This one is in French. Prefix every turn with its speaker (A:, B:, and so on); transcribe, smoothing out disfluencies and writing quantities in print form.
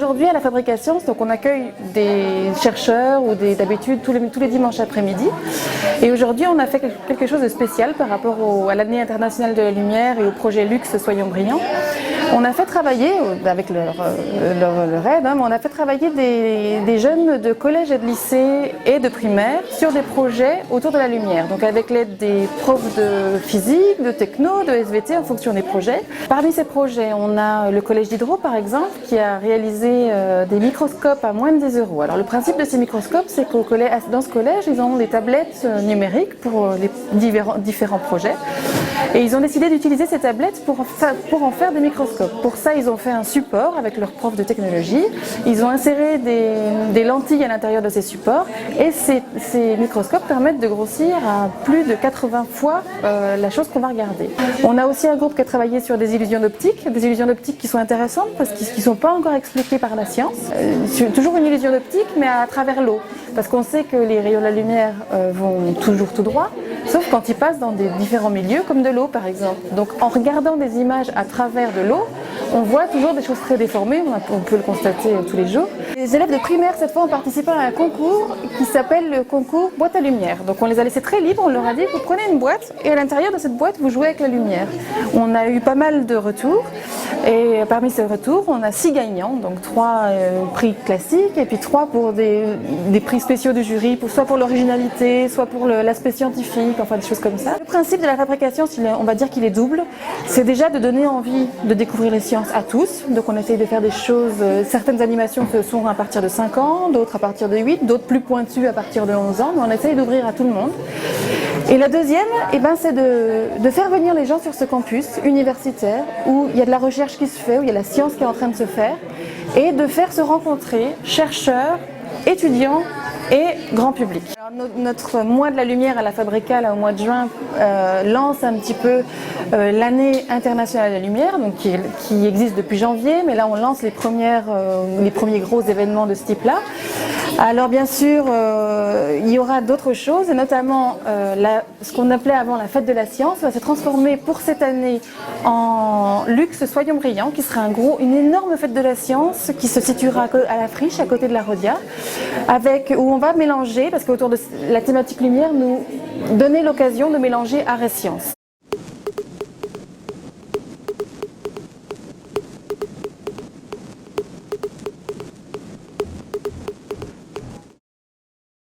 A: Aujourd'hui, à la Fabrique Sciences, donc on accueille des chercheurs ou d'habitude tous les dimanches après-midi. Et aujourd'hui, on a fait quelque chose de spécial par rapport à l'année internationale de la lumière et au projet Luxe Soyons Brillants. On a fait travailler, avec leur aide, mais on a fait travailler des jeunes de collège et de lycée et de primaire sur des projets autour de la lumière. Donc avec l'aide des profs de physique, de techno, de SVT en fonction des projets. Parmi ces projets, on a le collège d'Hydro par exemple qui a réalisé des microscopes à moins de 10 €. Alors le principe de ces microscopes, c'est que dans ce collège, ils ont des tablettes numériques pour les différents projets. Et ils ont décidé d'utiliser ces tablettes pour en faire des microscopes. Pour ça, ils ont fait un support avec leur prof de technologie. Ils ont inséré des lentilles à l'intérieur de ces supports et ces microscopes permettent de grossir à plus de 80 fois la chose qu'on va regarder. On a aussi un groupe qui a travaillé sur des illusions d'optique qui sont intéressantes parce qu'ils ne sont pas encore expliquées par la science. Toujours une illusion d'optique mais à travers l'eau. Parce qu'on sait que les rayons de la lumière vont toujours tout droit, sauf quand ils passent dans des différents milieux, comme de l'eau par exemple. Donc en regardant des images à travers de l'eau, on voit toujours des choses très déformées, on peut le constater tous les jours. Les élèves de primaire, cette fois, ont participé à un concours qui s'appelle le concours boîte à lumière. Donc on les a laissés très libres, on leur a dit, vous prenez une boîte et à l'intérieur de cette boîte, vous jouez avec la lumière. On a eu pas mal de retours et parmi ces retours, on a 6 gagnants, donc 3 prix classiques et puis 3 pour des prix spéciaux du jury, soit pour l'originalité, soit pour l'aspect scientifique, enfin des choses comme ça. Le principe de la fabrication, on va dire qu'il est double. C'est déjà de donner envie de découvrir les sciences à tous. Donc on essaye de faire des choses, certaines animations sont à partir de 5 ans, d'autres à partir de 8, d'autres plus pointues à partir de 11 ans, mais on essaye d'ouvrir à tout le monde. Et la deuxième, c'est de faire venir les gens sur ce campus universitaire où il y a de la recherche qui se fait, où il y a la science qui est en train de se faire, et de faire se rencontrer chercheurs, étudiants et grand public. Alors, notre mois de la lumière à la Fabrica, là, au mois de juin, lance un petit peu l'année internationale de la lumière, donc qui existe depuis janvier, mais là on lance les premiers gros événements de ce type-là. Alors bien sûr, il y aura d'autres choses, et notamment ce qu'on appelait avant la fête de la science va se transformer pour cette année en Luxe Soyons Brillants, qui sera une énorme fête de la science qui se situera à la Friche, à côté de la Rodia, où on va mélanger, parce qu'autour de la thématique lumière, nous donner l'occasion de mélanger art et science.